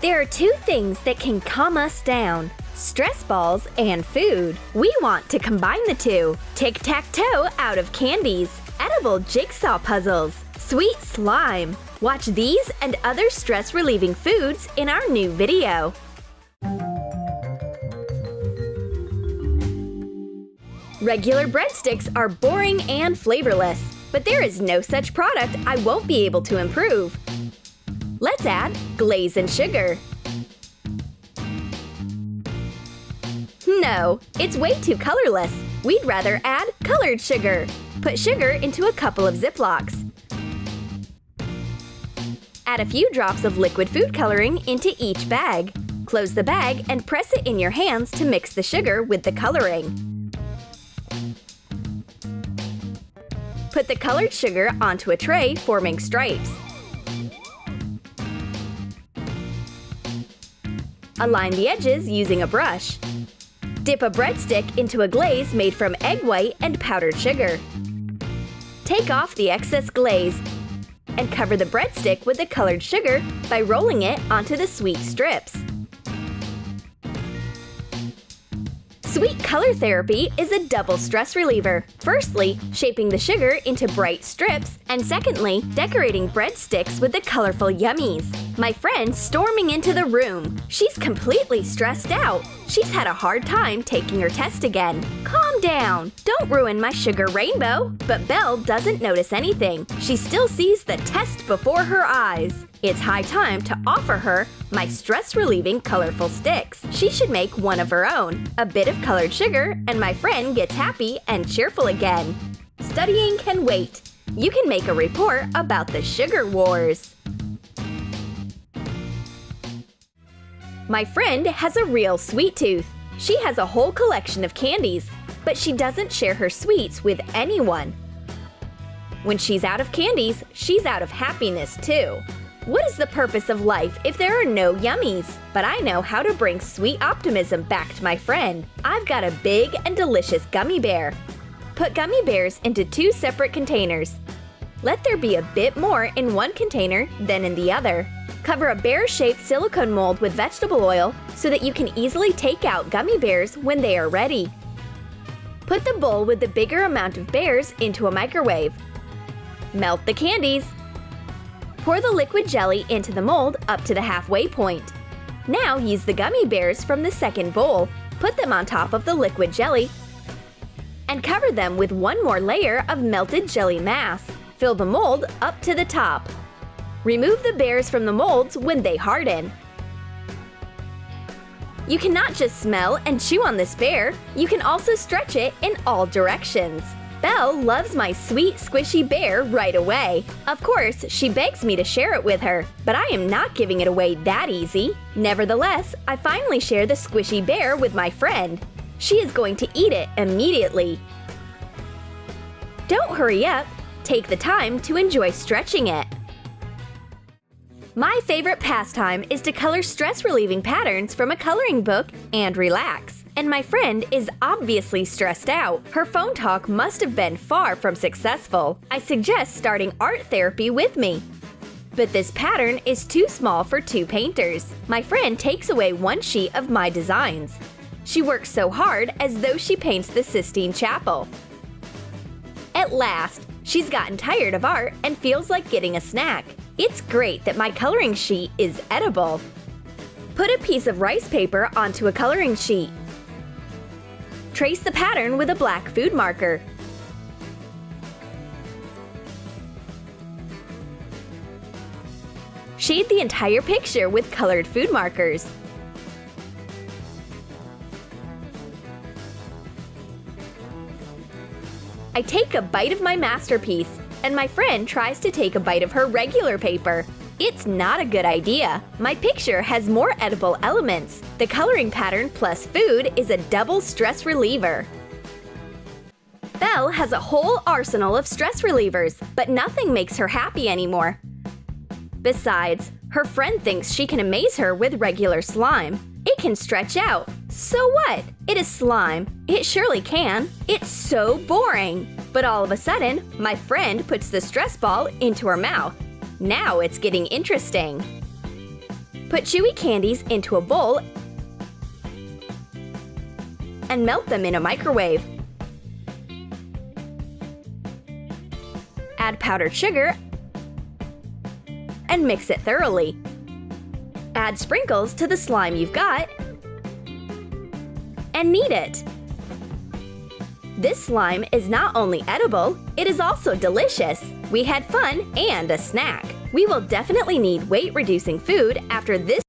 There are two things that can calm us down: stress balls and food. We want to combine the two. Tic-tac-toe out of candies, edible jigsaw puzzles, sweet slime. Watch these and other stress-relieving foods in our new video. Regular breadsticks are boring and flavorless, but there is no such product I won't be able to improve. Let's add glaze and sugar. No, it's way too colorless. We'd rather add colored sugar. Put sugar into a couple of Ziplocs. Add a few drops of liquid food coloring into each bag. Close the bag and press it in your hands to mix the sugar with the coloring. Put the colored sugar onto a tray, forming stripes. Align the edges using a brush. Dip a breadstick into a glaze made from egg white and powdered sugar. Take off the excess glaze and cover the breadstick with the colored sugar by rolling it onto the sweet strips. Sweet color therapy is a double stress reliever. Firstly, shaping the sugar into bright strips, and secondly, decorating breadsticks with the colorful yummies. My friend's storming into the room. She's completely stressed out. She's had a hard time taking her test again. Calm down. Don't ruin my sugar rainbow. But Belle doesn't notice anything. She still sees the test before her eyes. It's high time to offer her my stress-relieving colorful sticks. She should make one of her own. A bit of colored sugar, and my friend gets happy and cheerful again. Studying can wait. You can make a report about the sugar wars. My friend has a real sweet tooth. She has a whole collection of candies, but she doesn't share her sweets with anyone. When she's out of candies, she's out of happiness too. What is the purpose of life if there are no yummies? But I know how to bring sweet optimism back to my friend. I've got a big and delicious gummy bear. Put gummy bears into two separate containers. Let there be a bit more in one container than in the other. Cover a bear-shaped silicone mold with vegetable oil so that you can easily take out gummy bears when they are ready. Put the bowl with the bigger amount of bears into a microwave. Melt the candies. Pour the liquid jelly into the mold up to the halfway point. Now use the gummy bears from the second bowl. Put them on top of the liquid jelly and cover them with one more layer of melted jelly mass. Fill the mold up to the top. Remove the bears from the molds when they harden. You cannot just smell and chew on this bear, you can also stretch it in all directions. Belle loves my sweet, squishy bear right away. Of course, she begs me to share it with her, but I am not giving it away that easy. Nevertheless, I finally share the squishy bear with my friend. She is going to eat it immediately. Don't hurry up. Take the time to enjoy stretching it. My favorite pastime is to color stress-relieving patterns from a coloring book and relax. And my friend is obviously stressed out. Her phone talk must have been far from successful. I suggest starting art therapy with me. But this pattern is too small for two painters. My friend takes away one sheet of my designs. She works so hard as though she paints the Sistine Chapel. At last, she's gotten tired of art and feels like getting a snack. It's great that my coloring sheet is edible. Put a piece of rice paper onto a coloring sheet. Trace the pattern with a black food marker. Shade the entire picture with colored food markers. I take a bite of my masterpiece, and my friend tries to take a bite of her regular paper. It's not a good idea. My picture has more edible elements. The coloring pattern plus food is a double stress reliever. Belle has a whole arsenal of stress relievers, but nothing makes her happy anymore. Besides, her friend thinks she can amaze her with regular slime. It can stretch out. So what? It is slime. It surely can. It's so boring. But all of a sudden, my friend puts the stress ball into her mouth. Now it's getting interesting. Put chewy candies into a bowl and melt them in a microwave. Add powdered sugar and mix it thoroughly. Add sprinkles to the slime you've got and knead it. This slime is not only edible, it is also delicious. We had fun and a snack. We will definitely need weight-reducing food after this